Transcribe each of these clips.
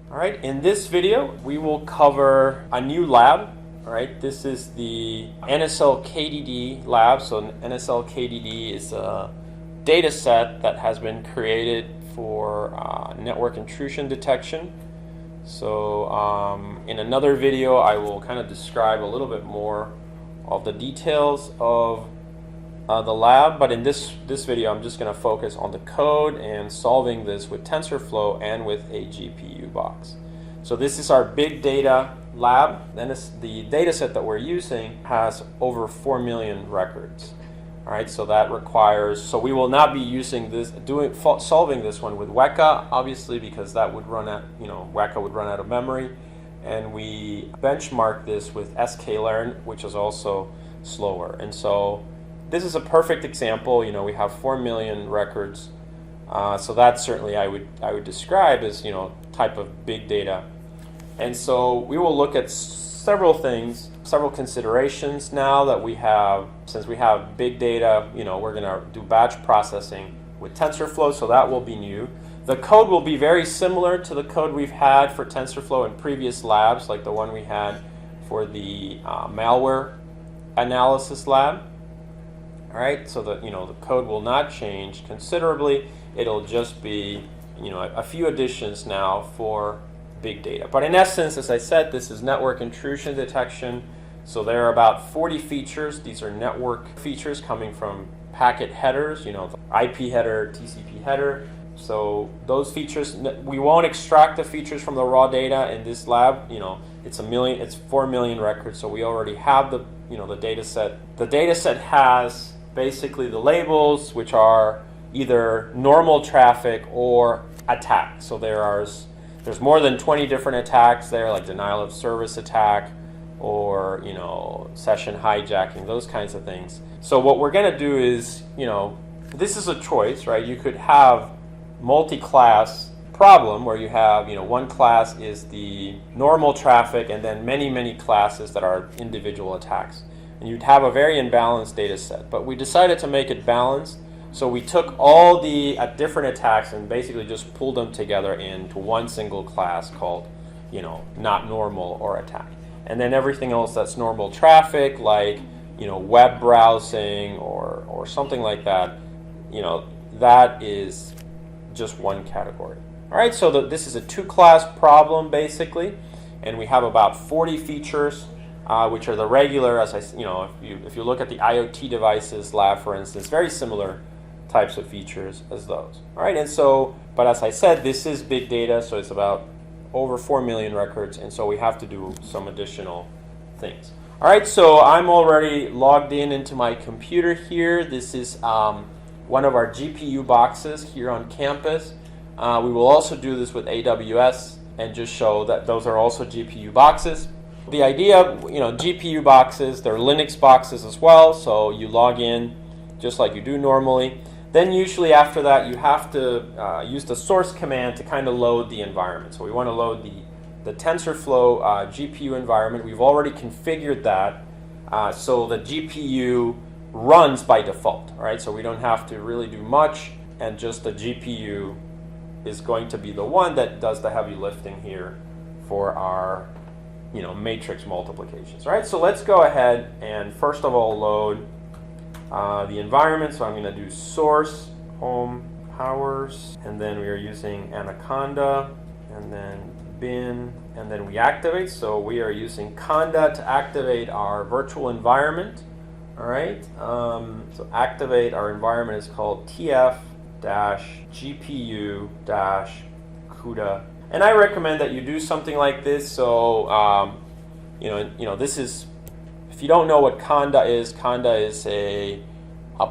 All right, in this video, we will cover a new lab. All right, this is the NSL KDD lab. So NSL KDD is a data set that has been created for network intrusion detection. So in another video, I will kind of describe a little bit more of the details of the lab, but in this video, I'm just going to focus on the code and solving this with Tensorflow and with a GPU box. So this is our big data lab. Then the data set that we're using has over 4 million records. All right, so that requires, so we will not be using this, solving this one with Weka, obviously, because that would run out, Weka would run out of memory. And we benchmark this with sklearn, which is also slower. And so this is a perfect example. We have 4 million records, so that certainly I would describe as type of big data. And so we will look at several things, several considerations now that we have. Since we have big data, we're going to do batch processing with Tensorflow, so that will be new. The code will be very similar to the code we've had for Tensorflow in previous labs, like the one we had for the malware analysis lab. All right, so the code will not change considerably. It'll just be a few additions now for big data. But in essence, as I said, this is network intrusion detection. So there are about 40 features. These are network features coming from packet headers, the IP header, TCP header. So those features, we won't extract the features from the raw data in this lab. It's 4 million records, so we already have the the data set. The data set has basically the labels, which are either normal traffic or attack. So there's more than 20 different attacks there, like denial of service attack or session hijacking, those kinds of things. So what we're going to do is, this is a choice, right? You could have multi-class problem where you have one class is the normal traffic and then many classes that are individual attacks, and you'd have a very imbalanced data set. But we decided to make it balanced, so we took all the different attacks and basically just pulled them together into one single class called not normal or attack, and then everything else that's normal traffic, like web browsing or something like that, that is just one category. All right, so this is a two-class problem basically, and we have about 40 features, which are the regular, as if you look at the IoT devices lab, for instance, very similar types of features as those. All right, and so, but as I said, this is big data, so it's about over 4 million records, and so we have to do some additional things. All right, so I'm already logged into my computer here. This is one of our GPU boxes here on campus. We will also do this with AWS and just show that those are also GPU boxes. The idea, GPU boxes, they're Linux boxes as well, so you log in just like you do normally. Then usually after that, you have to use the source command to kind of load the environment. So we want to load the Tensorflow GPU environment. We've already configured that so the GPU runs by default. All right, so we don't have to really do much, and just the GPU is going to be the one that does the heavy lifting here for our matrix multiplications. All right, so let's go ahead and first of all load the environment. So I'm going to do source home powers, and then we are using Anaconda, and then bin, and then we activate. So we are using Conda to activate our virtual environment. All right, so activate our environment is called tf-gpu-cuda, and I recommend that you do something like this. So this is, if you don't know what Conda is a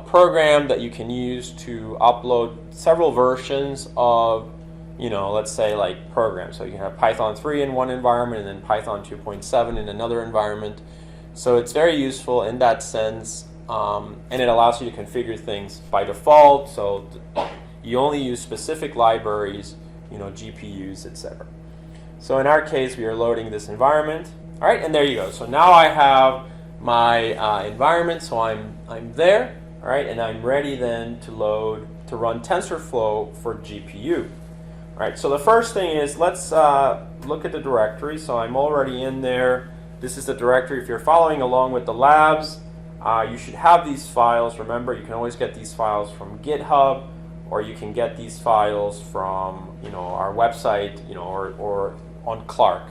program that you can use to upload several versions of let's say like programs. So you can have Python 3 in one environment and then Python 2.7 in another environment. So it's very useful in that sense, and it allows you to configure things by default. So you only use specific libraries, GPUs, etc. So in our case, we are loading this environment. All right, and there you go. So now I have my environment, so I'm there. All right, and I'm ready then to run Tensorflow for GPU. All right, so the first thing is let's look at the directory. So I'm already in there. This is the directory. If you're following along with the labs, you should have these files. Remember, you can always get these files from GitHub, or you can get these files from our website, or on Clark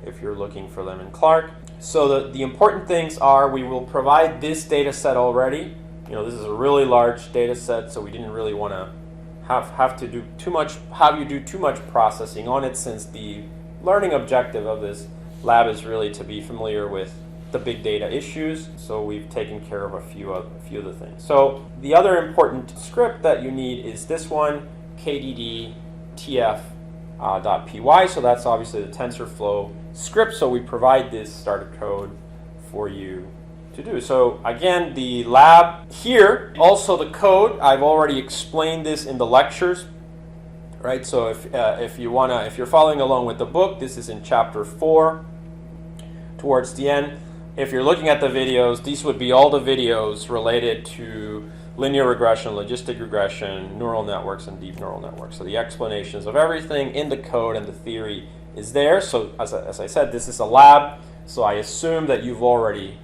if you're looking for them in Clark. So the important things are we will provide this data set already. This is a really large data set, so we didn't really want to have you do too much processing on it, since the learning objective of this lab is really to be familiar with the big data issues. So we've taken care of a few of the things. So the other important script that you need is this one, KDD tf.py. So that's obviously the TensorFlow script. So we provide this starter code for you to do. So again, the lab here, also the code, I've already explained this in the lectures, right? So if you're following along with the book, this is in chapter 4 towards the end. If you're looking at the videos, these would be all the videos related to linear regression, logistic regression, neural networks, and deep neural networks. So the explanations of everything in the code and the theory is there. So as I said, this is a lab, so I assume that you've already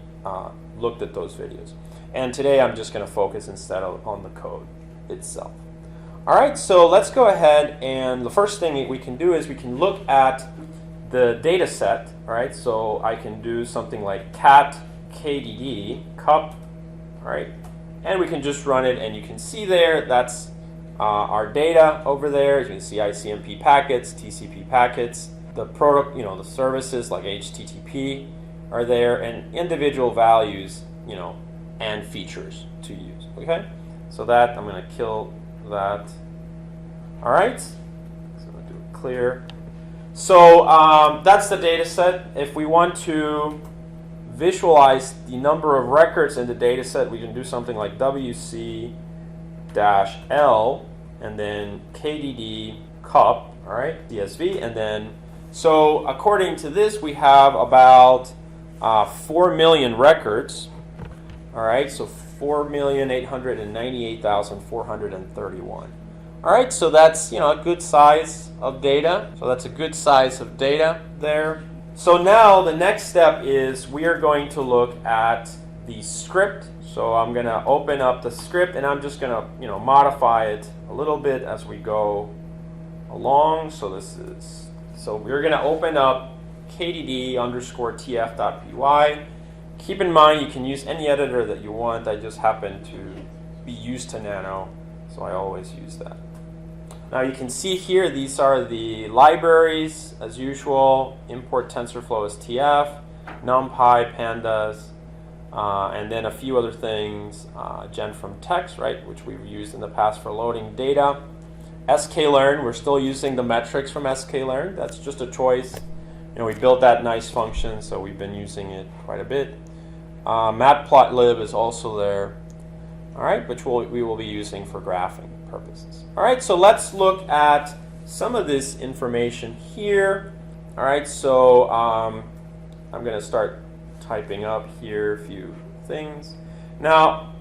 looked at those videos. And today I'm just going to focus instead on the code itself. All right, so let's go ahead, and the first thing we can do is we can look at the data set. All right, so I can do something like cat kdd cup, all right, and we can just run it, and you can see there that's our data over there. You can see ICMP packets, TCP packets, the product, the services like HTTP are there, and individual values, and features to use. Okay, so that I'm going to kill that. All right, so I'm going to do it clear. So that's the data set. If we want to visualize the number of records in the data set, we can do something like wc-l and then kdd cup, all right, CSV, and then so according to this, we have about 4 million records. All right, so 4,898,431. All right, so that's a good size of data. So that's a good size of data there. So now the next step is we are going to look at the script. So I'm going to open up the script, and I'm just going to modify it a little bit as we go along. So we're going to open up kdd_tf.py. Keep in mind you can use any editor that you want. I just happen to be used to Nano, so I always use that. Now you can see here these are the libraries as usual. Import TensorFlow as TF, NumPy, Pandas, and then a few other things. Gen from text, right, which we've used in the past for loading data. sklearn, we're still using the metrics from sklearn. That's just a choice. We built that nice function, so we've been using it quite a bit. Matplotlib is also there, all right, which we will be using for graphing purposes. All right, so let's look at some of this information here. All right, so I'm going to start typing up here a few things. Now,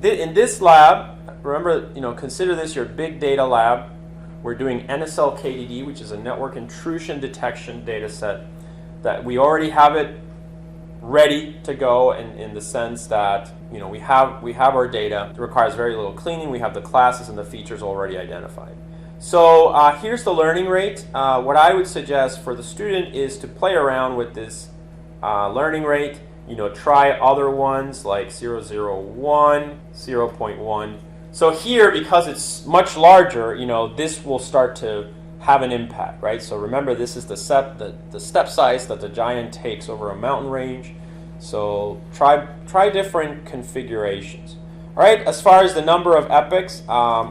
in this lab, remember, consider this your big data lab. We're doing NSL KDD, which is a network intrusion detection data set that we already have it ready to go in the sense that we have our data. It requires very little cleaning. We have the classes and the features already identified. So here's the learning rate. What I would suggest for the student is to play around with this learning rate. Try other ones like 0.01, 0.1. So here, because it's much larger, this will start to have an impact, right? So remember, this is the step size that the giant takes over a mountain range. So try different configurations. All right, as far as the number of epochs,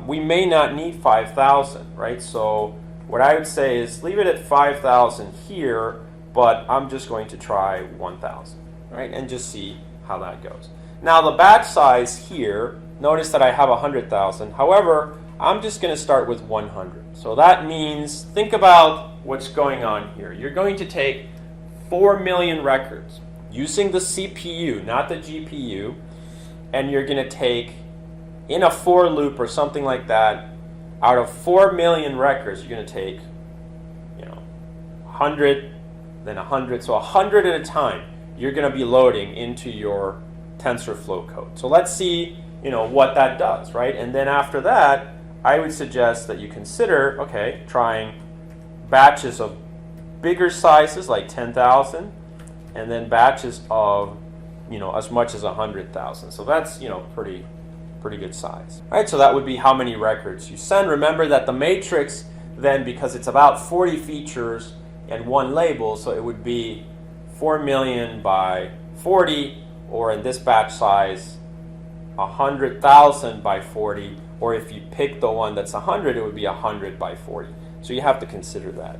we may not need 5,000, right? So what I would say is leave it at 5,000 here, but I'm just going to try 1,000, right? And just see how that goes. Now the batch size here, notice that I have 100,000. However, I'm just going to start with 100. So that means, think about what's going on here. You're going to take 4 million records using the CPU, not the GPU, and you're going to take, in a for loop or something like that, out of 4 million records, you're going to take 100, then 100. So 100 at a time you're going to be loading into your TensorFlow code. So let's see, what that does, right? And then after that, I would suggest that you consider, okay, trying batches of bigger sizes like 10,000, and then batches of, as much as 100,000. So that's, pretty good size. All right, so that would be how many records you send. Remember that the matrix then, because it's about 40 features and one label, so it would be 4 million by 40, or in this batch size, 100,000 by 40, or if you pick the one that's 100, it would be 100 by 40. So you have to consider that.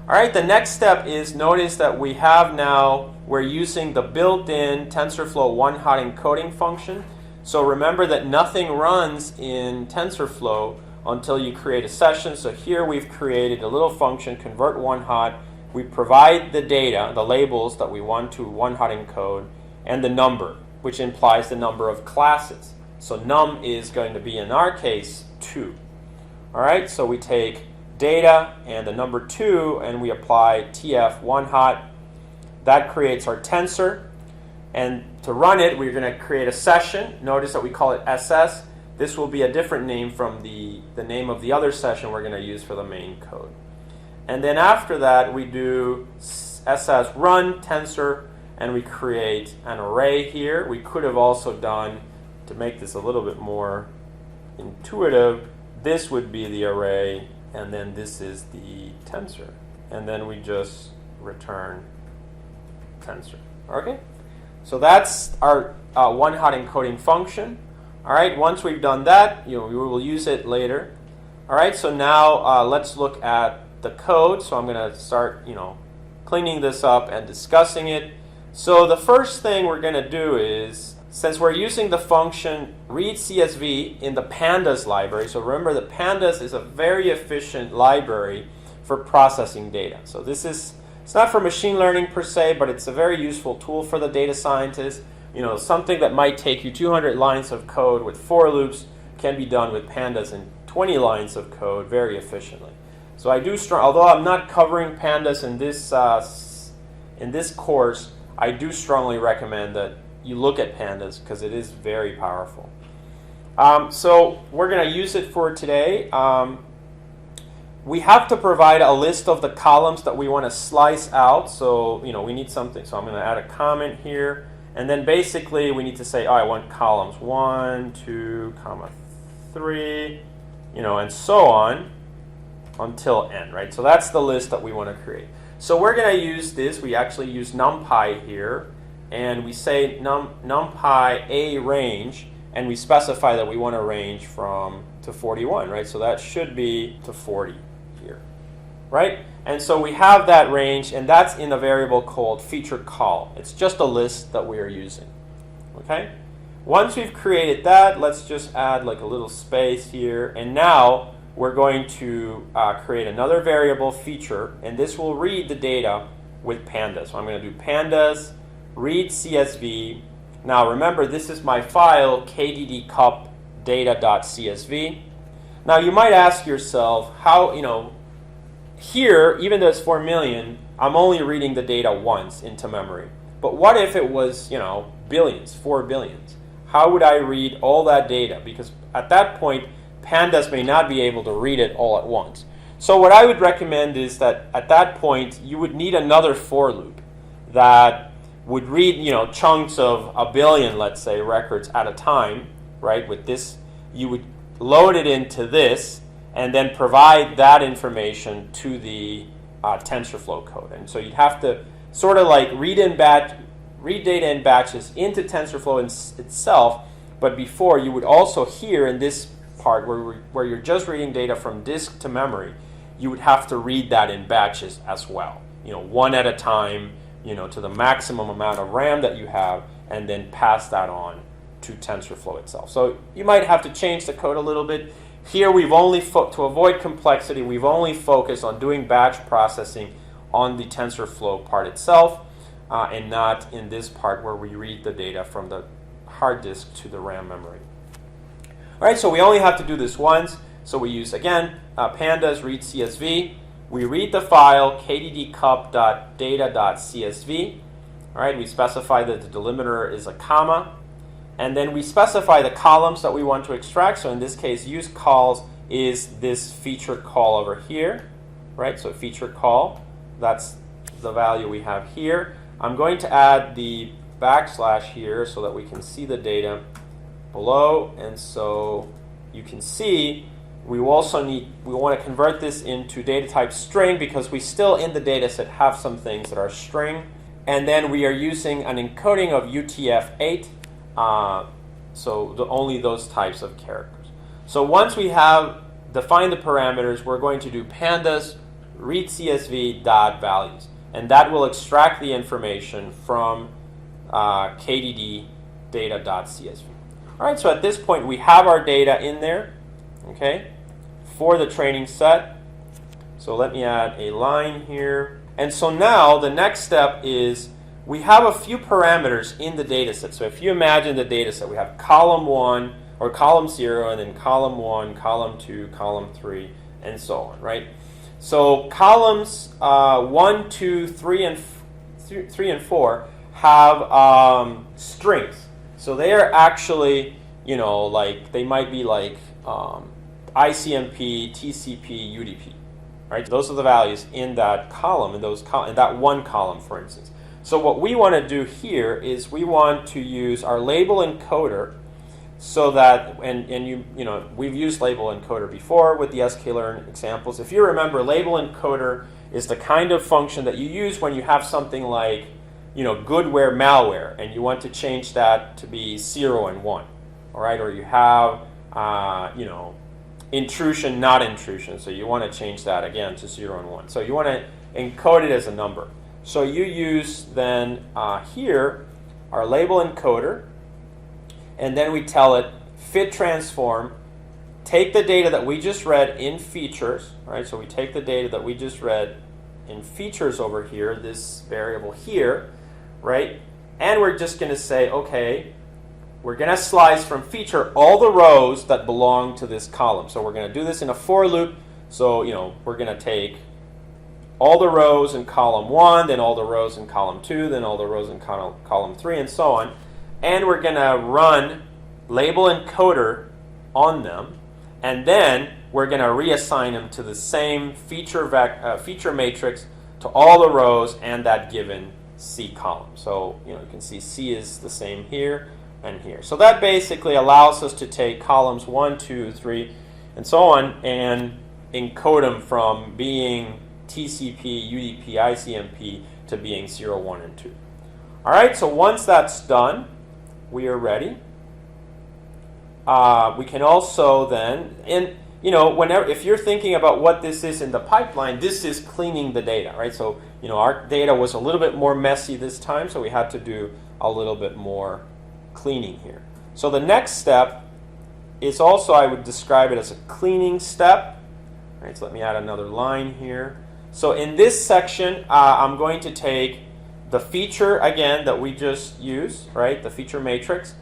All right, the next step is, notice that we're using the built-in TensorFlow one-hot encoding function. So remember that nothing runs in TensorFlow until you create a session. So here we've created a little function, convert one-hot. We provide the data, the labels that we want to one-hot encode, and the number, which implies the number of classes. So num is going to be, in our case, 2. All right, so we take data and the number 2, and we apply tf one-hot. That creates our tensor. And to run it, we're going to create a session. Notice that we call it SS. This will be a different name from the name of the other session we're going to use for the main code. And then after that, we do SS run tensor, and we create an array here. We could have also done, to make this a little bit more intuitive, this would be the array, and then this is the tensor. And then we just return tensor. Okay? So that's our one-hot encoding function. All right, once we've done that, we will use it later. All right, so now let's look at the code. So I'm going to start, cleaning this up and discussing it. So the first thing we're going to do is, since we're using the function read CSV in the pandas library, so remember that pandas is a very efficient library for processing data. So it's not for machine learning per se, but it's a very useful tool for the data scientist. Something that might take you 200 lines of code with for loops can be done with pandas in 20 lines of code very efficiently. So I do although I'm not covering pandas in this course, I do strongly recommend that you look at pandas because it is very powerful. So we're going to use it for today. We have to provide a list of the columns that we want to slice out. So we need something. So I'm going to add a comment here. And then basically we need to say, I want columns 1, 2, 3, and so on until n, right? So that's the list that we want to create. So we're going to use this. We actually use numpy here. And we say numpy a range. And we specify that we want to range from to 41, right? So that should be to 40 here, right? And so we have that range, and that's in a variable called feature call. It's just a list that we are using, okay? Once we've created that, let's just add like a little space here. And now we're going to create another variable feature, and this will read the data with pandas. So I'm going to do pandas read CSV. Now remember, this is my file KDD cup data.csv. Now you might ask yourself, how, here, even though it's 4 million, I'm only reading the data once into memory. But what if it was, billions, 4 billions? How would I read all that data? Because at that point, pandas may not be able to read it all at once. So what I would recommend is that at that point, you would need another for loop that would read, chunks of 1 billion, let's say, records at a time, right? With this, you would load it into this and then provide that information to the TensorFlow code. And so you'd have to sort of like read data in batches into TensorFlow itself, but before you would also here in this part where you're just reading data from disk to memory, you would have to read that in batches as well, one at a time, to the maximum amount of RAM that you have, and then pass that on to TensorFlow itself. So you might have to change the code a little bit. Here we've only, to avoid complexity, we've only focused on doing batch processing on the TensorFlow part itself, and not in this part where we read the data from the hard disk to the RAM memory. All right, so we only have to do this once. So we use, again, pandas read CSV. we read the file kddcup.data.csv. All right, we specify that the delimiter is a comma, and then we specify the columns that we want to extract. So in this case, use calls is this feature call over here, right? So feature call, that's the value we have here. I'm going to add the backslash here so that we can see the data below, and so you can see we want to convert this into data type string because we still in the data set have some things that are string, and then we are using an encoding of UTF-8, so only those types of characters. So once we have defined the parameters, we're going to do pandas read CSV dot values, and that will extract the information from KDD data.csv. All right, so at this point we have our data in there, okay, for the training set. So let me add a line here. And so now the next step is we have a few parameters in the data set. So if you imagine the data set, we have column 1 or column 0, and then column 1, column 2, column 3, and so on, right? So columns 1, 2, 3, and 4 have strings. So they are actually, you know, like they might be like ICMP, TCP, UDP, right? Those are the values in that column, in that one column, for instance. So what we want to do here is we want to use our label encoder, so that, and you know, we've used label encoder before with the sklearn examples. If you remember, label encoder is the kind of function that you use when you have something like, you know, goodware malware, and you want to change that to be 0 and 1, all right? Or you have, you know, intrusion, not intrusion, so you want to change that again to 0 and 1. So you want to encode it as a number. So you use then here our label encoder, and then we tell it fit transform, take the data that we just read in features, right? So we take the data that we just read in features over here, this variable here, right? And we're just going to say, okay, we're going to slice from feature all the rows that belong to this column. So we're going to do this in a for loop. So, you know, we're going to take all the rows in column 1, then all the rows in column 2, then all the rows in column 3, and so on. And we're going to run label encoder on them, and then we're going to reassign them to the same feature matrix to all the rows and that given C column. So, you know, you can see C is the same here and here. So that basically allows us to take columns 1, 2, 3, and so on, and encode them from being TCP, UDP, ICMP to being 0, 1, and 2. All right, so once that's done, we are ready. We can also then, and you know, whenever, if you're thinking about what this is in the pipeline, this is cleaning the data, right? So, you know, our data was a little bit more messy this time, so we had to do a little bit more cleaning here. So the next step is also, I would describe it as a cleaning step. All right, so let me add another line here. So in this section, I'm going to take the feature, again, that we just used, right, the feature matrix,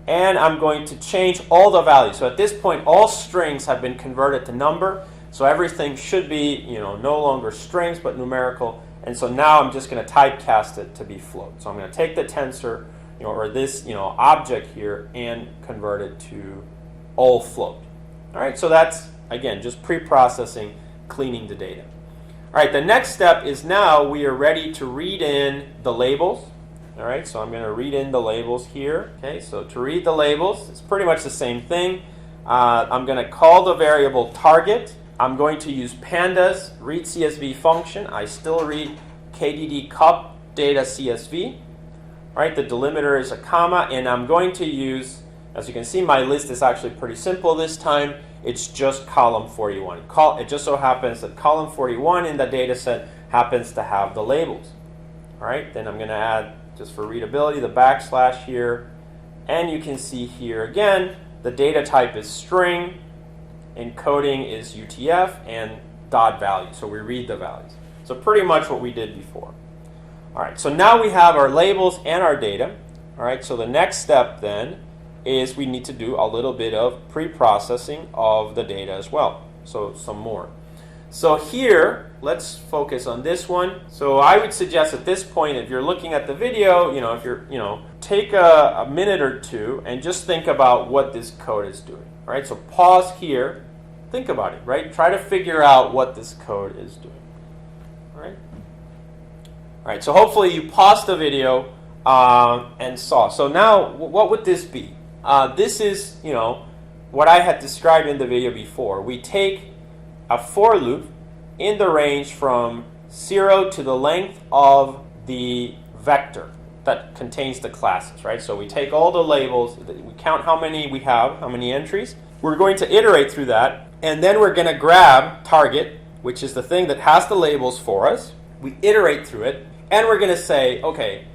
and I'm going to change all the values. So at this point, all strings have been converted to number, so everything should be, you know, no longer strings, but numerical, and so now I'm just going to typecast it to be float. So I'm going to take the tensor, you know, or this, you know, object here, and convert it to all float. All right, so that's, again, just pre-processing, cleaning the data. All right, the next step is now we are ready to read in the labels. All right, so I'm going to read in the labels here. Okay, so to read the labels, it's pretty much the same thing. I'm going to call the variable target. I'm going to use pandas read CSV function. I still read KDD cup data CSV. All right, the delimiter is a comma, and I'm going to use, as you can see, my list is actually pretty simple this time. It's just column 41. It just so happens that column 41 in the data set happens to have the labels. All right, then I'm going to add, just for readability, the backslash here. And you can see here again, the data type is string, encoding is UTF, and dot value. So we read the values. So pretty much what we did before. All right, so now we have our labels and our data. All right, so the next step then is we need to do a little bit of pre-processing of the data as well. So some more. So here, let's focus on this one. So I would suggest at this point, if you're looking at the video, if you're, take a minute or two and just think about what this code is doing. All right, so pause here, think about it, right? Try to figure out what this code is doing. All right. All right, so hopefully you paused the video and saw. So now, what would this be? This is, what I had described in the video before. We take a for loop in the range from 0 to the length of the vector that contains the classes, right? So we take all the labels, we count how many we have, how many entries. We're going to iterate through that, and then we're going to grab target, which is the thing that has the labels for us. We iterate through it, and we're going to say, okay,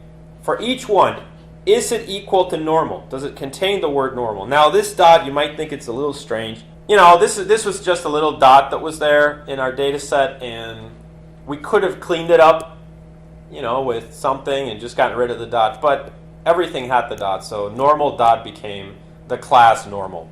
for each one, is it equal to normal? Does it contain the word normal? Now this dot, you might think it's a little strange. This was just a little dot that was there in our data set, and we could have cleaned it up, with something and just gotten rid of the dot, but everything had the dot, so normal dot became the class normal.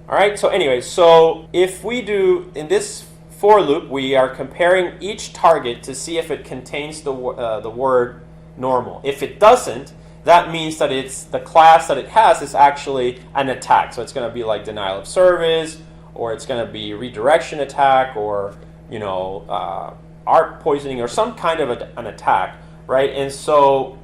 All right, so anyway, so if we do, in this for loop, we are comparing each target to see if it contains the word normal. If it doesn't, that means that the class that it has is actually an attack. So it's going to be like denial of service, or it's going to be redirection attack, or ARP poisoning, or some kind of an attack, right? And so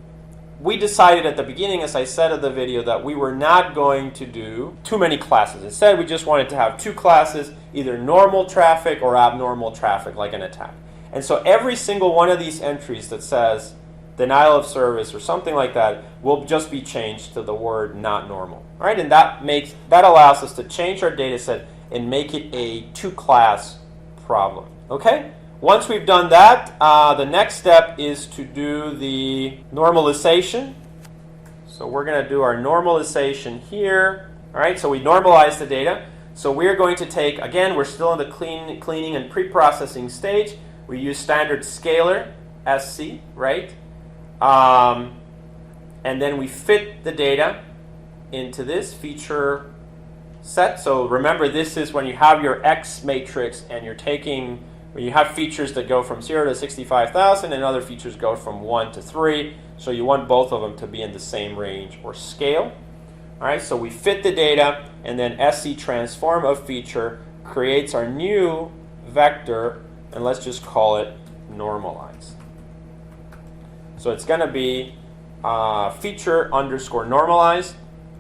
we decided at the beginning, as I said in the video, that we were not going to do too many classes. Instead, we just wanted to have two classes, either normal traffic or abnormal traffic, like an attack. And so every single one of these entries that says denial of service or something like that will just be changed to the word not normal. All right, and that allows us to change our data set and make it a two-class problem. Okay? Once we've done that, the next step is to do the normalization. So we're going to do our normalization here. All right, so we normalize the data. So we're going to take, again, we're still in the cleaning and pre-processing stage. We use standard scalar, SC, right? And then we fit the data into this feature set. So remember, this is when you have your X matrix and you're taking, when you have features that go from 0 to 65,000 and other features go from 1 to 3. So you want both of them to be in the same range or scale. All right, so we fit the data, and then SC transform of feature creates our new vector, and let's just call it normalize. So it's going to be feature underscore normalize.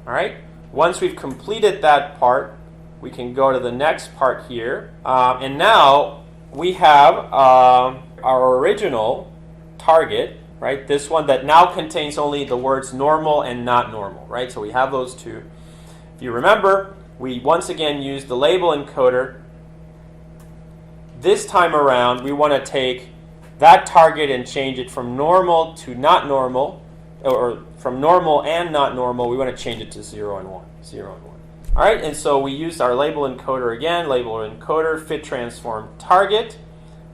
All right. Once we've completed that part, we can go to the next part here. And now we have our original target, right? This one that now contains only the words normal and not normal, right? So we have those two. If you remember, we once again use the label encoder. This time around, we want to take that target and change it from normal to not normal, or from normal and not normal. We want to change it to 0 and 1. 0 and 1. All right, and so we used our label encoder again, label encoder, fit transform target.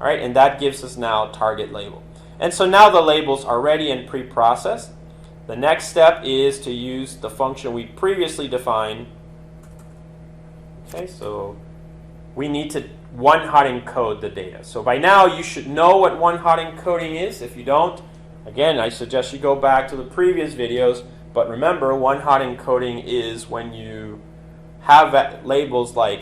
All right, and that gives us now target label. And so now the labels are ready and pre-processed. The next step is to use the function we previously defined. Okay, so we need to one-hot encode the data. So by now you should know what one-hot encoding is. If you don't, again, I suggest you go back to the previous videos. But remember, one-hot encoding is when you have labels like,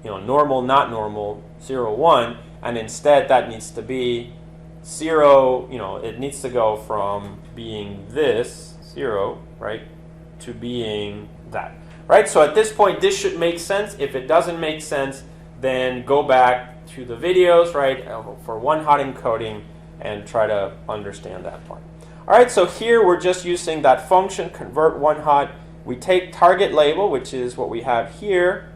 normal, not normal, 0, 1, and instead that needs to be 0. It needs to go from being this 0, right, to being that, right? So at this point, this should make sense. If it doesn't make sense, then go back to the videos, right, for one-hot encoding and try to understand that part. All right, so here we're just using that function, convert one-hot. We take target label, which is what we have here.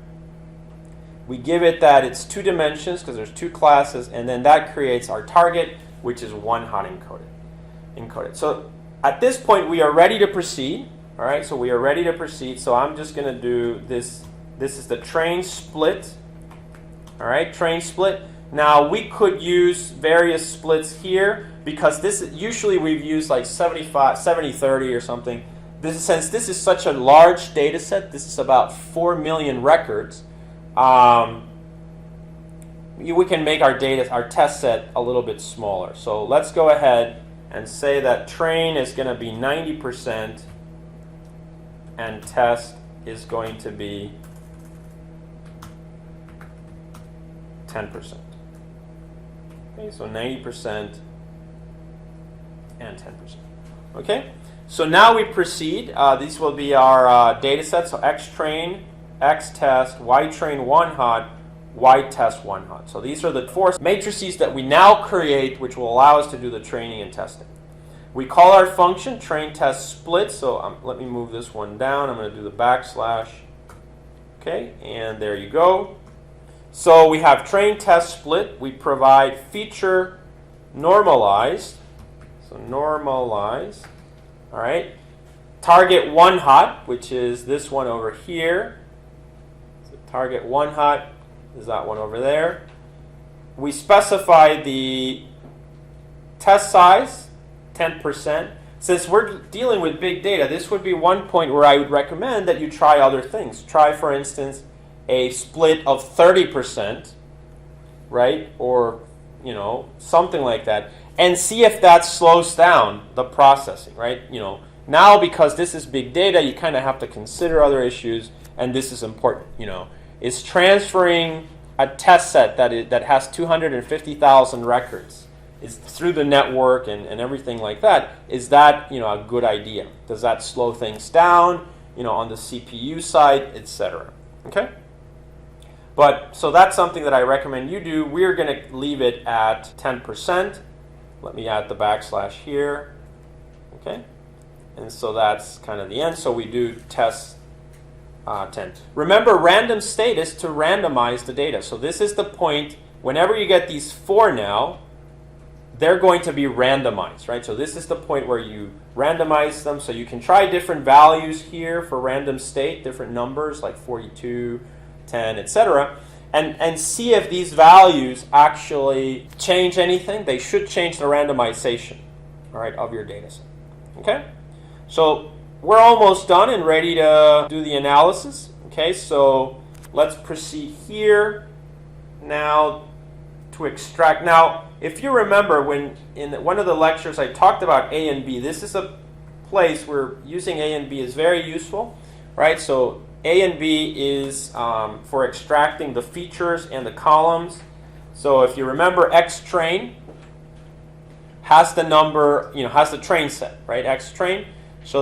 We give it that it's 2 dimensions because there's 2 classes, and then that creates our target, which is one-hot encoded. So at this point, we are ready to proceed. All right, so we are ready to proceed. So I'm just going to do this. This is the train split. All right, train split. Now we could use various splits here because this usually we've used like 70-30 or something. Since this is such a large data set, this is about 4 million records. we can make our test set a little bit smaller. So let's go ahead and say that train is going to be 90% and test is going to be 10%. Okay, so 90% and 10%. Okay, so now we proceed. These will be our data sets. So X train, X test, Y train 1 hot, Y test 1 hot. So these are the 4 matrices that we now create, which will allow us to do the training and testing. We call our function train test split. So let me move this one down. I'm going to do the backslash. Okay, and there you go. So we have train test split. We provide feature normalized. So normalize. All right. Target 1 hot, which is this one over here. So target 1 hot is that one over there. We specify the test size, 10%. Since we're dealing with big data, this would be one point where I would recommend that you try other things. Try, for instance, a split of 30%, right? Or, something like that. And see if that slows down the processing, right? Now because this is big data, you kind of have to consider other issues, and this is important, Is transferring a test set that has 250,000 records is through the network and everything like that, is that a good idea? Does that slow things down on the CPU side, etc.? Okay? But so that's something that I recommend you do. We're going to leave it at 10%. Let me add the backslash here. Okay? And so that's kind of the end. So we do test 10. Remember, random state is to randomize the data. So this is the point. Whenever you get these 4 now, they're going to be randomized, right? So this is the point where you randomize them. So you can try different values here for random state, different numbers like 42, 10, etc. And see if these values actually change anything. They should change the randomization, all right, of your data set. Okay? So we're almost done and ready to do the analysis. Okay, so let's proceed here now to extract. Now, if you remember, when in one of the lectures I talked about A and B, this is a place where using A and B is very useful, right? So A and B is for extracting the features and the columns. So if you remember, X train has the number, has the train set, right? X train. So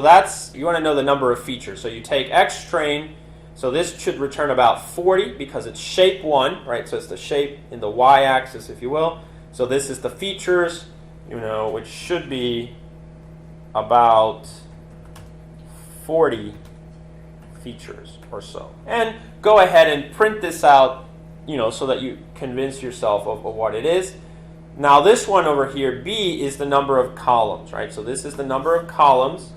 you want to know the number of features. So you take X train. So this should return about 40 because it's shape 1, right? So it's the shape in the y-axis, if you will. So this is the features, which should be about 40 features or so. And go ahead and print this out, so that you convince yourself of what it is. Now this one over here, B, is the number of columns, right? So this is the number of columns.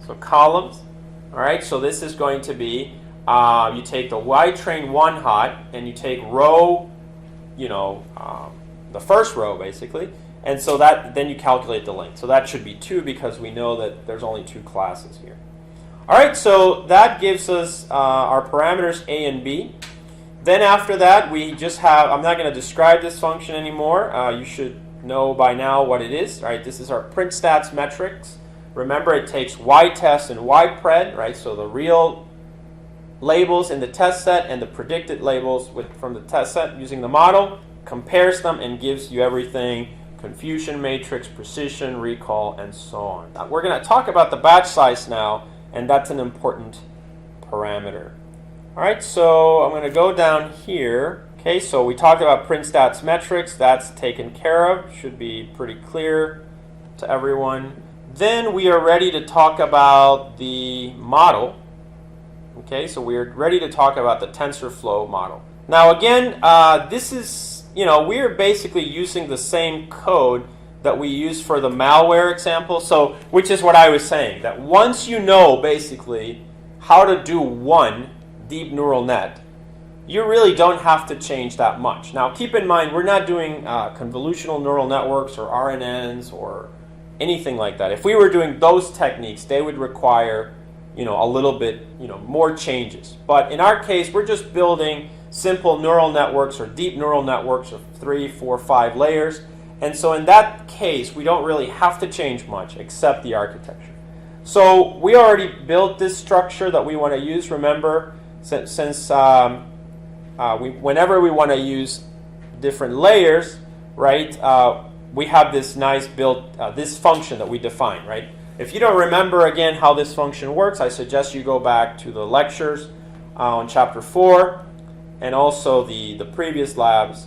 So columns, all right? So this is going to be, you take the Y train 1 hot, and you take row, the first row basically, and so then you calculate the length. So that should be 2 because we know that there's only 2 classes here. All right, so that gives us our parameters A and B. Then after that, we just have, I'm not going to describe this function anymore. You should know by now what it is, right? This is our print stats metrics. Remember, it takes Y test and Y pred, right? So the real labels in the test set and the predicted labels from the test set using the model, compares them and gives you everything: confusion matrix, precision, recall, and so on. Now, we're going to talk about the batch size now, and that's an important parameter. All right, so I'm going to go down here. Okay, so we talked about print stats metrics. That's taken care of. Should be pretty clear to everyone. Then we are ready to talk about the model. Okay, so we're ready to talk about the TensorFlow model. Now again, this is, we're basically using the same code that we use for the malware example. So, which is what I was saying, that once you know basically how to do one deep neural net, you really don't have to change that much. Now keep in mind, we're not doing convolutional neural networks or RNNs or anything like that. If we were doing those techniques, they would require a little bit more changes. But in our case, we're just building simple neural networks or deep neural networks of 3, 4, 5 layers. And so in that case, we don't really have to change much except the architecture. So we already built this structure that we want to use. Remember, whenever we want to use different layers, right, we have this nice built, this function that we define, right? If you don't remember again how this function works, I suggest you go back to the lectures on chapter 4 and also the previous labs.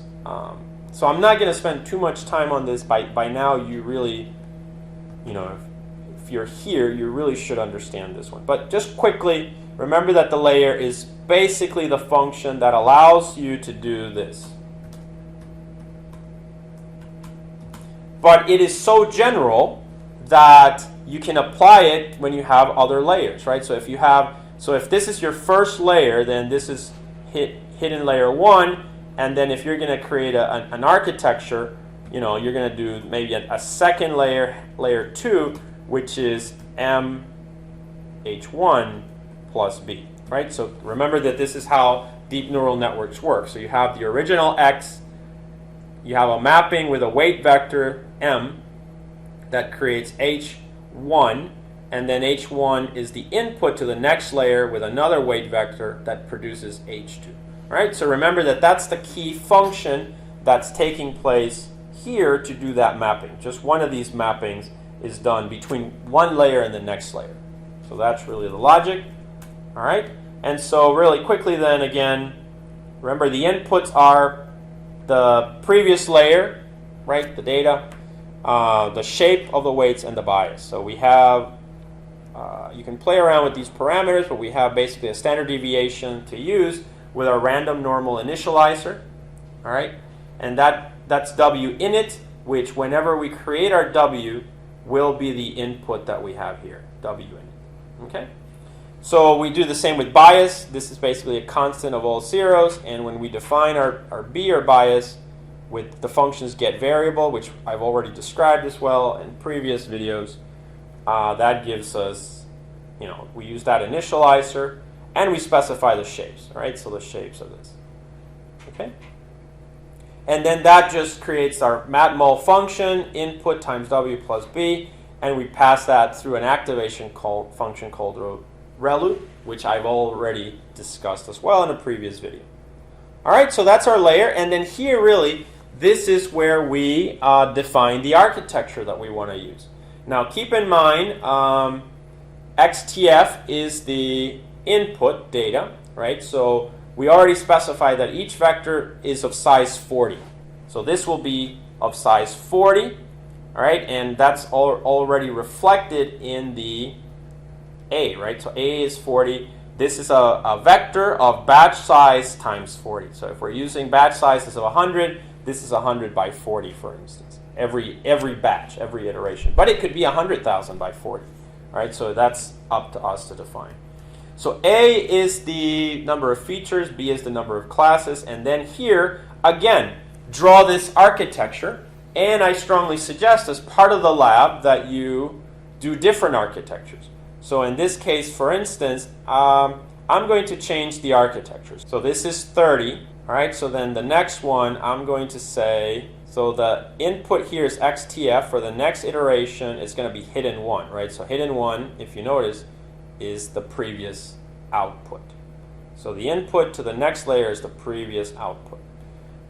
So I'm not going to spend too much time on this. By now, you really, if you're here, you really should understand this one. But just quickly, remember that the layer is basically the function that allows you to do this. But it is so general that you can apply it when you have other layers, right? So if this is your first layer, then this is hidden layer 1. And then if you're going to create an architecture, you're going to do maybe a second layer, layer 2, which is MH1 plus B, right? So remember that this is how deep neural networks work. So you have the original X, you have a mapping with a weight vector M that creates H1, and then H1 is the input to the next layer with another weight vector that produces H2. Right? So remember that that's the key function that's taking place here to do that mapping. Just one of these mappings is done between one layer and the next layer. So that's really the logic. All right? And so really quickly then again, remember the inputs are the previous layer, right? The data, the shape of the weights, and the bias. So we have, you can play around with these parameters, but we have basically a standard deviation to use with our random normal initializer, all right? And that's W init, which whenever we create our W will be the input that we have here, W init, okay? So we do the same with bias. This is basically a constant of all zeros, and when we define our B or bias with the functions get variable, which I've already described as well in previous videos, that gives us, we use that initializer, and we specify the shapes, right? So the shapes of this, okay? And then that just creates our matmul function, input times W plus B, and we pass that through an activation function called ReLU, which I've already discussed as well in a previous video. All right, so that's our layer, and then here really, this is where we define the architecture that we want to use. Now keep in mind, XTF is the input data, right? So we already specified that each vector is of size 40. So this will be of size 40, all right? And that's already reflected in the A, right? So A is 40. This is a vector of batch size times 40. So if we're using batch sizes of 100, this is 100 by 40, for instance. Every batch, every iteration. But it could be 100,000 by 40, all right? So that's up to us to define. So A is the number of features, B is the number of classes, and then here, again, draw this architecture, and I strongly suggest as part of the lab that you do different architectures. So in this case, for instance, I'm going to change the architecture. So this is 30, all right? So then the next one, I'm going to say, so the input here is XTF. For the next iteration, it's going to be hidden 1, right? So hidden 1, if you notice, is the previous output. So the input to the next layer is the previous output,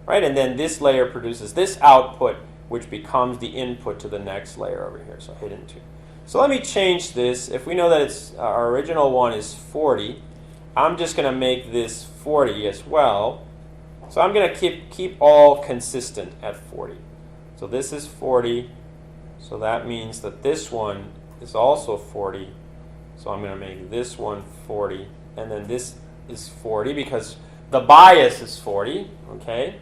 right? And then this layer produces this output, which becomes the input to the next layer over here, so hidden 2. So let me change this. If we know that it's our original one is 40, I'm just going to make this 40 as well. So I'm going to keep all consistent at 40. So this is 40, so that means that this one is also 40. So I'm going to make this one 40, and then this is 40 because the bias is 40, okay?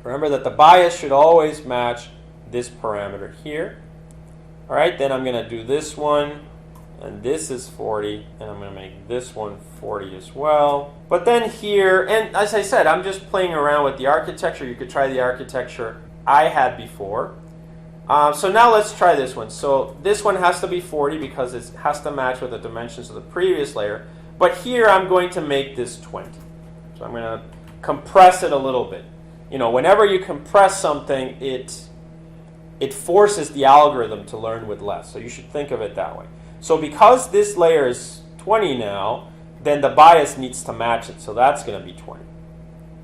Remember that the bias should always match this parameter here. All right, then I'm going to do this one, and this is 40, and I'm going to make this one 40 as well. But then here, and as I said, I'm just playing around with the architecture. You could try the architecture I had before. So now let's try this one. So this one has to be 40 because it has to match with the dimensions of the previous layer. But here I'm going to make this 20. So I'm going to compress it a little bit. Whenever you compress something, it forces the algorithm to learn with less. So you should think of it that way. So because this layer is 20 now, then the bias needs to match it. So that's going to be 20.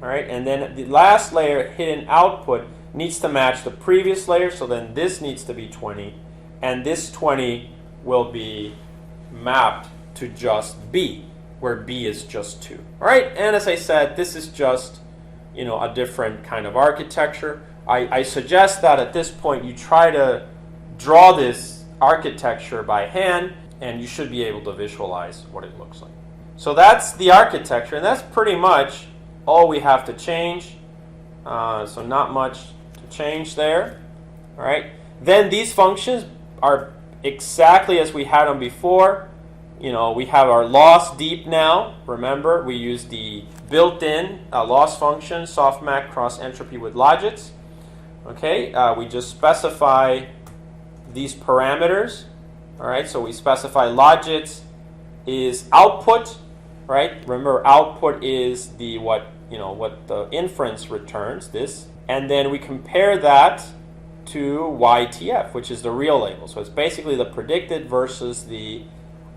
All right, and then the last layer, hidden output, needs to match the previous layer. So then this needs to be 20, and this 20 will be mapped to just B, where B is just 2. All right, and as I said, this is just a different kind of architecture. I suggest that at this point you try to draw this architecture by hand, and you should be able to visualize what it looks like. So that's the architecture, and that's pretty much all we have to change. So not much to change there. All right. Then these functions are exactly as we had them before. We have our loss deep now. Remember, we use the built-in loss function, softmax cross entropy with logits. Okay, we just specify these parameters. All right, so we specify logits is output. Right, remember output is the what the inference returns, this, and then we compare that to YTF, which is the real label. So it's basically the predicted versus the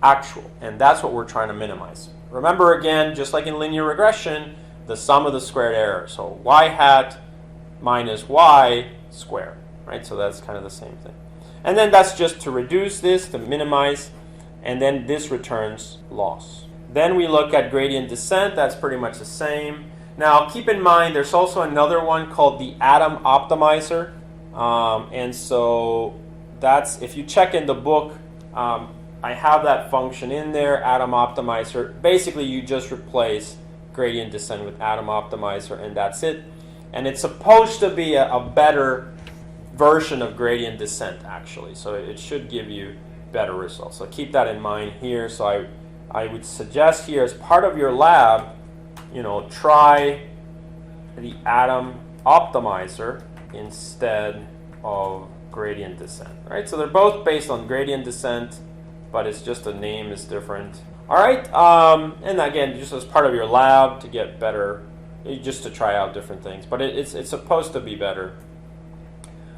actual, and that's what we're trying to minimize. Remember, again, just like in linear regression, the sum of the squared error. So y hat minus y squared, right? So that's kind of the same thing. And then that's just to reduce this, to minimize, and then this returns loss. Then we look at gradient descent. That's pretty much the same. Now, keep in mind, there's also another one called the atom optimizer. And so that's, if you check in the book, I have that function in there, atom optimizer. Basically, you just replace gradient descent with atom optimizer, and that's it. And it's supposed to be a better version of gradient descent, actually. So it should give you better results. So keep that in mind here. So I would suggest here, as part of your lab, try the atom optimizer instead of gradient descent. Right? So they're both based on gradient descent, but it's just the name is different. All right, and again, just as part of your lab to get better, just to try out different things, but it's supposed to be better.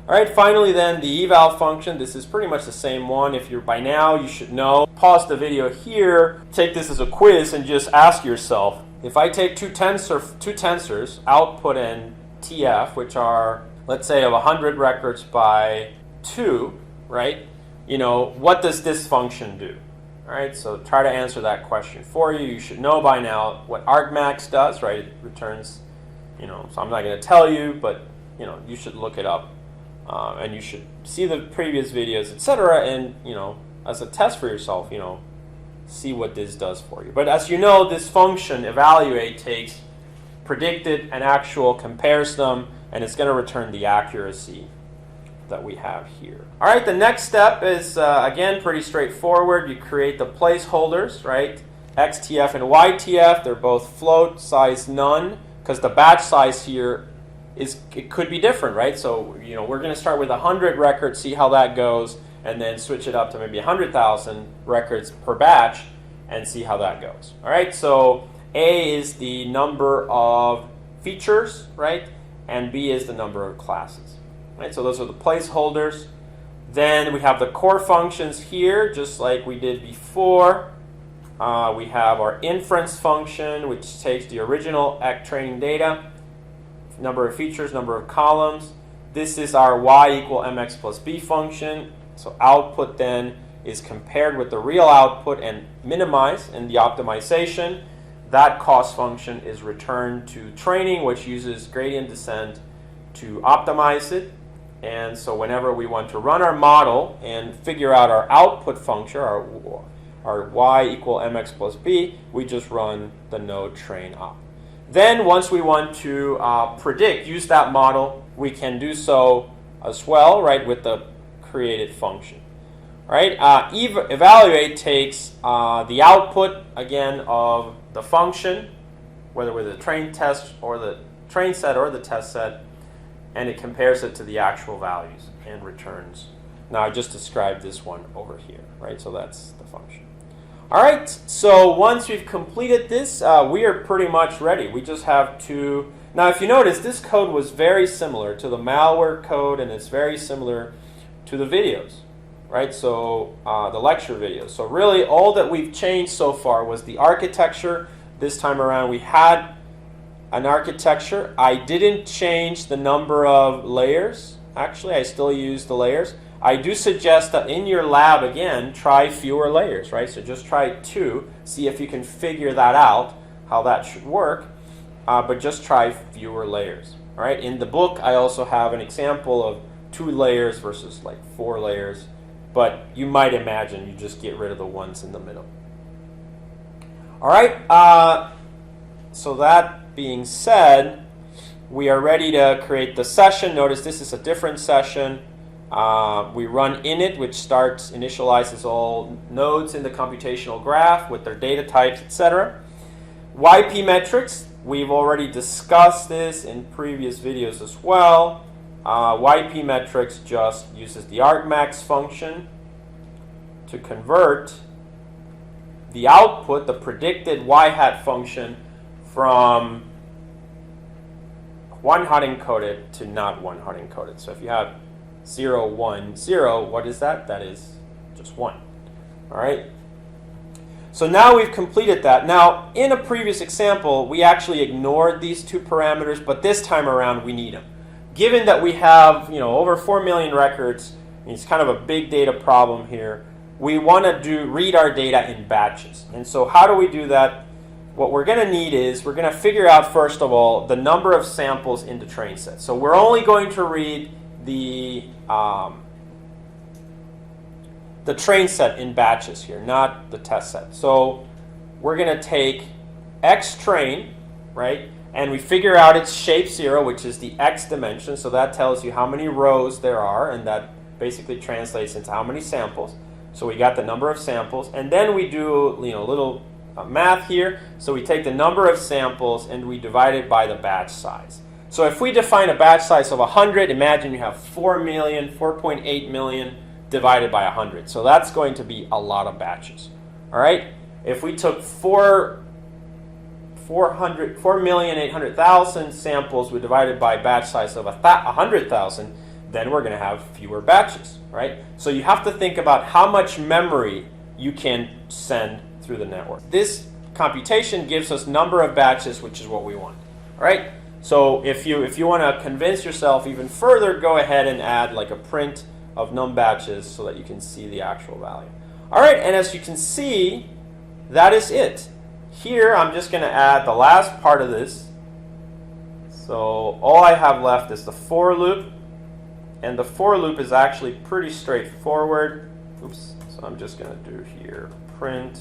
All right, finally then, the eval function. This is pretty much the same one. If you're by now, you should know. Pause the video here, take this as a quiz, and just ask yourself, if I take two tensors, output and TF, which are, let's say, of 100 records by 2, right? What does this function do? All right, so try to answer that question for you. You should know by now what argmax does, right? It returns, so I'm not going to tell you, but, you should look it up. And you should see the previous videos, etc., and as a test for yourself, see what this does for you. But as you know, this function evaluate takes predicted and actual, compares them, and it's going to return the accuracy that we have here. All right, the next step is again pretty straightforward. You create the placeholders, right? XTF and YTF. They're both float size none, because the batch size here it could be different, right? So we're going to start with 100 records, see how that goes, and then switch it up to maybe 100,000 records per batch and see how that goes. All right, so A is the number of features, right? And B is the number of classes. Right? So those are the placeholders. Then we have the core functions here, just like we did before. We have our inference function, which takes the original training data, number of features, number of columns. This is our y equal mx plus b function. So output then is compared with the real output and minimized in the optimization. That cost function is returned to training, which uses gradient descent to optimize it. And so whenever we want to run our model and figure out our output function, our y equal mx plus b, we just run the node train op. Then once we want to use that model, we can do so as well, right, with the created function. Right? Evaluate takes the output, again, of the function, whether with the train test or the train set or the test set, and it compares it to the actual values and returns. Now I just described this one over here, right? So that's the function. All right, so once we've completed this, we are pretty much ready. We just have to... Now, if you notice, this code was very similar to the malware code, and it's very similar to the videos, right? So the lecture videos. So really, all that we've changed so far was the architecture. This time around, we had an architecture. I didn't change the number of layers. Actually, I still use the layers. I do suggest that in your lab, again, try fewer layers, right? So just try 2, see if you can figure that out, how that should work, but just try fewer layers, all right? In the book, I also have an example of 2 layers versus like 4 layers, but you might imagine you just get rid of the ones in the middle. All right, so that being said, we are ready to create the session. Notice this is a different session. We run init, which initializes all nodes in the computational graph with their data types, etc. YP metrics, we've already discussed this in previous videos as well. YP metrics just uses the argmax function to convert the output, the predicted y-hat function, from 1-hot encoded to not 1-hot encoded. So if you have 0, 1, 0, what is that? That is just 1. All right? So now we've completed that. Now, in a previous example, we actually ignored these 2 parameters, but this time around we need them. Given that we have, over 4 million records, it's kind of a big data problem here, we want to read our data in batches. And so how do we do that? What we're going to need is we're going to figure out, first of all, the number of samples in the train set. So we're only going to read the train set in batches here, not the test set. So we're going to take x train, right? And we figure out its shape 0, which is the x dimension. So that tells you how many rows there are, and that basically translates into how many samples. So we got the number of samples, and then we do a little math here. So we take the number of samples and we divide it by the batch size. So if we define a batch size of 100, imagine you have 4 million, 4.8 million divided by 100. So that's going to be a lot of batches. All right? If we took 4,800,000 samples, we divided by batch size of 100,000, then we're going to have fewer batches, right? So you have to think about how much memory you can send through the network. This computation gives us number of batches, which is what we want, all right? So if you want to convince yourself even further, go ahead and add like a print of num batches so that you can see the actual value. All right, and as you can see, that is it. Here, I'm just going to add the last part of this. So all I have left is the for loop, and the for loop is actually pretty straightforward. Oops, so I'm just going to do here print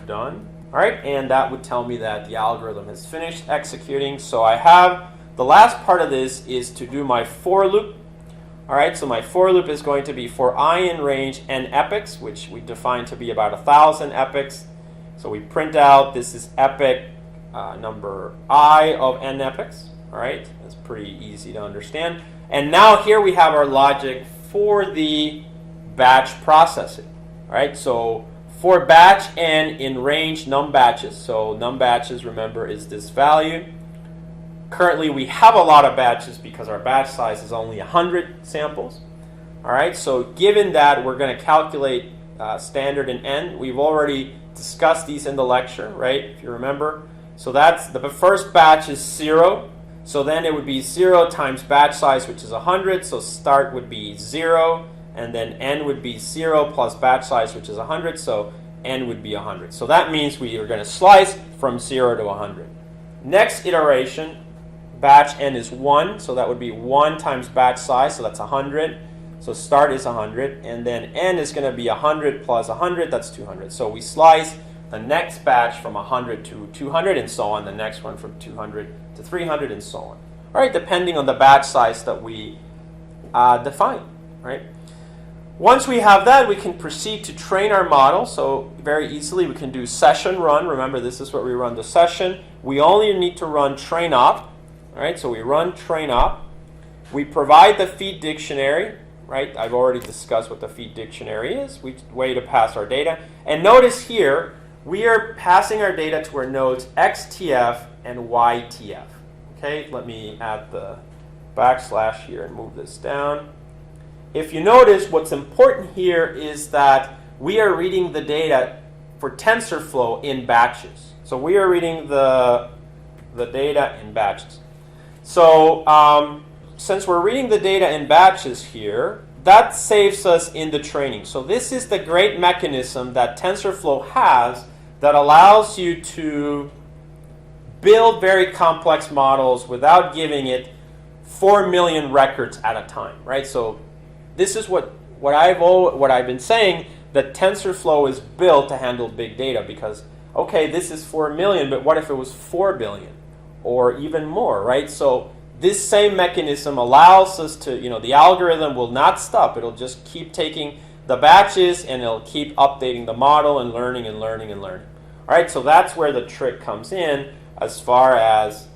done. All right, and that would tell me that the algorithm has finished executing. So I have the last part of this is to do my for loop. All right, so my for loop is going to be for I in range n epochs, which we define to be about 1,000 epochs. So we print out this is epoch number I of n epochs. All right, that's pretty easy to understand. And now here we have our logic for the batch processing. All right, so for batch n in range num batches. So num batches, remember, is this value. Currently, we have a lot of batches because our batch size is only 100 samples. All right, so given that, we're going to calculate standard and n. We've already discussed these in the lecture, right, if you remember. So that's the first batch is 0. So then it would be 0 times batch size, which is 100. So start would be 0. And then n would be 0 plus batch size, which is 100. So n would be 100. So that means we are going to slice from 0 to 100. Next iteration, batch n is 1. So that would be 1 times batch size. So that's 100. So start is 100. And then n is going to be 100 plus 100. That's 200. So we slice the next batch from 100 to 200 and so on. The next one from 200 to 300 and so on. All right, depending on the batch size that we define. Right. Once we have that, we can proceed to train our model. So very easily, we can do session run. Remember, this is what we run the session. We only need to run train op. All right, so we run train op. We provide the feed dictionary. right? I've already discussed what the feed dictionary is. Way to pass our data. And notice here, we are passing our data to our nodes XTF and YTF. Okay, let me add the backslash here and move this down. If you notice, what's important here is that we are reading the data for TensorFlow in batches. So we are reading the data in batches. So since we're reading the data in batches here, that saves us in the training. So this is the great mechanism that TensorFlow has that allows you to build very complex models without giving it 4 million records at a time, right? So this is what I've been saying, that TensorFlow is built to handle big data because, okay, this is 4 million, but what if it was 4 billion or even more, right? So this same mechanism allows us to, the algorithm will not stop. It'll just keep taking the batches and it'll keep updating the model and learning and learning and learning. All right, so that's where the trick comes in as far as,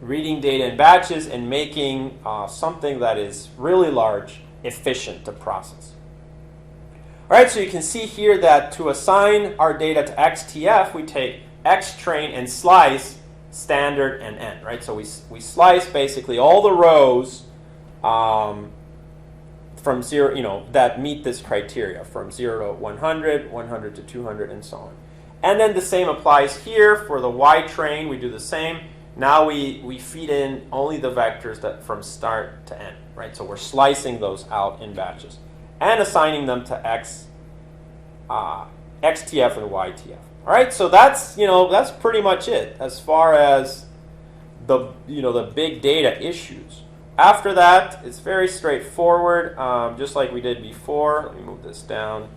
reading data in batches and making something that is really large, efficient to process. All right, so you can see here that to assign our data to XTF, we take XTrain and slice standard and n, right? So we slice basically all the rows from 0, that meet this criteria, from 0 to 100, 100 to 200, and so on. And then the same applies here for the Y-train. We do the same. Now we feed in only the vectors that from start to end, right? So we're slicing those out in batches and assigning them to XTF and YTF. All right, so that's that's pretty much it as far as the the big data issues. After that, it's very straightforward, just like we did before. Let me move this down.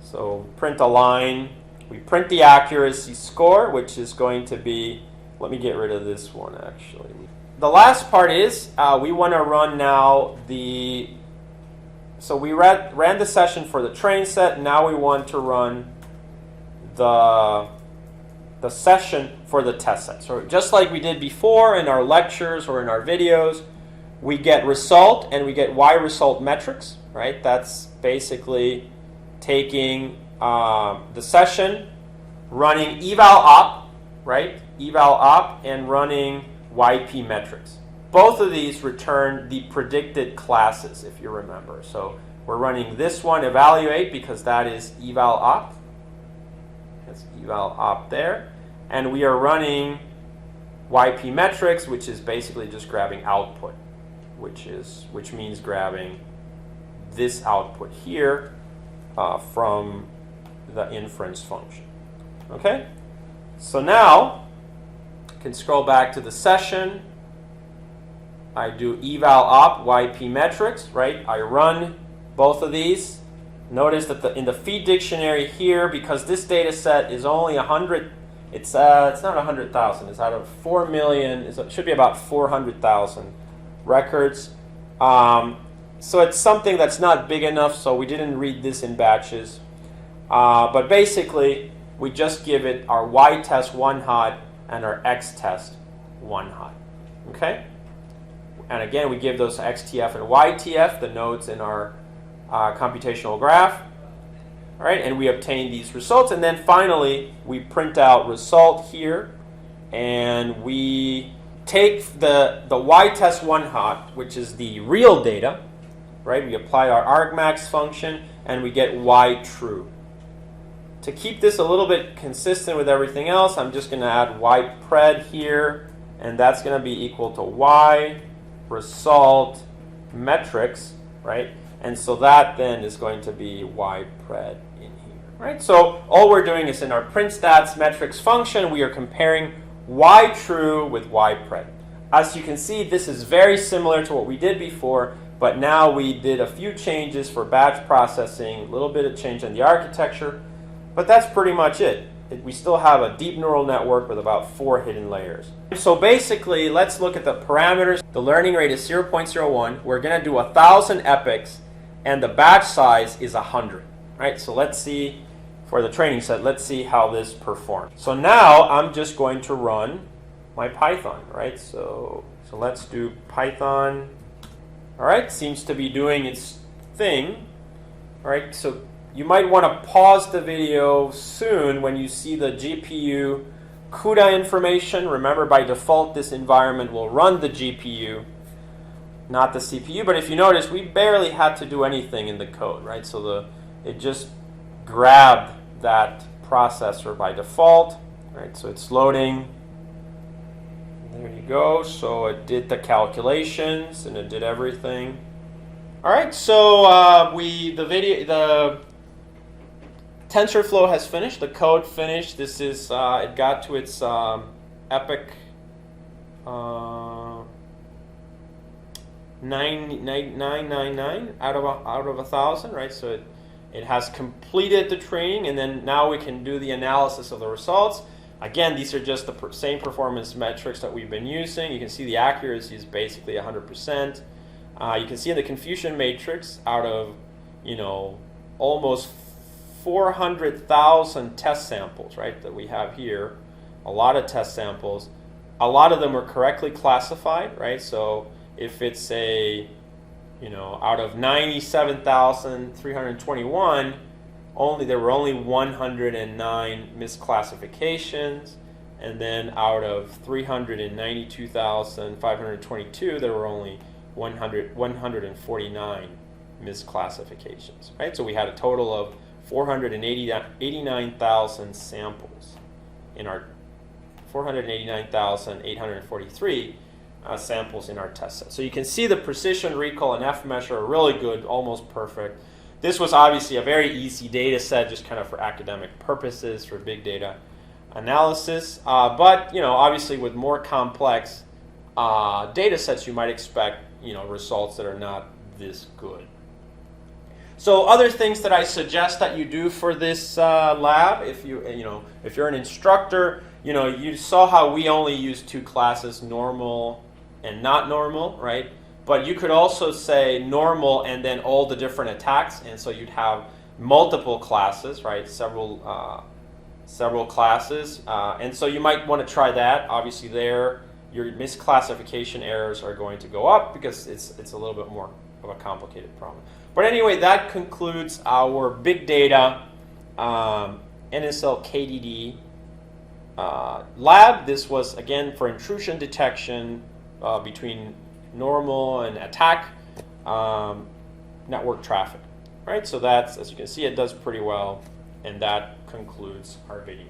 So print a line. We print the accuracy score, which is going to be. Let me get rid of this one actually. The last part is we want to run now the. So we ran the session for the train set. Now we want to run the session for the test set. So just like we did before in our lectures or in our videos, we get result and we get Y result metrics, right? That's basically taking the session, running evalop, right? Evalop and running YP metrics. Both of these return the predicted classes, if you remember. So we're running this one, evaluate, because that is evalop. That's evalop there. And we are running YP metrics, which is basically just grabbing output, which means grabbing this output here from the inference function. Okay? So now I can scroll back to the session. I do evalop YP metrics, right? I run both of these. Notice that in the feed dictionary here, because this data set is only 100, it's not 100,000. It's out of 4 million. It should be about 400,000 records. So it's something that's not big enough, so we didn't read this in batches. But basically, we just give it our Y test 1 hot and our X test 1 hot. Okay? And again, we give those XTF and YTF, the nodes in our computational graph. All right, and we obtain these results. And then finally, we print out result here. And we take the Y test 1 hot, which is the real data. Right? We apply our argmax function, and we get Y true. To keep this a little bit consistent with everything else, I'm just going to add Y pred here, and that's going to be equal to Y result metrics, right? And so that then is going to be Y pred in here, right? So all we're doing is in our print stats metrics function, we are comparing Y true with Y pred. As you can see, this is very similar to what we did before, but now we did a few changes for batch processing, a little bit of change in the architecture, but that's pretty much it. We still have a deep neural network with about 4 hidden layers. So basically, let's look at the parameters. The learning rate is 0.01. We're going to do 1,000 epochs, and the batch size is 100. Right? So let's see, for the training set, let's see how this performs. So now I'm just going to run my Python. Right? So let's do Python All right, seems to be doing its thing. All right, so you might want to pause the video soon when you see the GPU CUDA information. Remember, by default, this environment will run the GPU, not the CPU. But if you notice, we barely had to do anything in the code, right? So it just grabbed that processor by default, right? So it's loading. There you go. So it did the calculations and it did everything. All right. So the TensorFlow has finished. The code finished. This is it got to its epic 999 out of 1,000, right? So it has completed the training, and then now we can do the analysis of the results. Again, these are just the same performance metrics that we've been using. You can see the accuracy is basically 100%. You can see in the confusion matrix, out of almost 400,000 test samples, right, that we have here, a lot of test samples. A lot of them were correctly classified, right? So if it's out of 97,321, there were only 109 misclassifications, and then out of 392,522, there were only 149 misclassifications, right? So we had a total of 489,000 samples in our 489,843 samples in our test set. So you can see the precision, recall, and F measure are really good, almost perfect. This was obviously a very easy data set, just kind of for academic purposes, for big data analysis. But obviously with more complex data sets, you might expect results that are not this good. So other things that I suggest that you do for this lab, if you're an instructor, you saw how we only use two classes, normal and not normal, right? But you could also say normal and then all the different attacks, and so you'd have multiple classes, right? Several classes, and so you might want to try that. Obviously, your misclassification errors are going to go up because it's a little bit more of a complicated problem. But anyway, that concludes our big data NSL KDD lab. This was again for intrusion detection between normal and attack network traffic, right? So that's, as you can see, it does pretty well, and that concludes our video.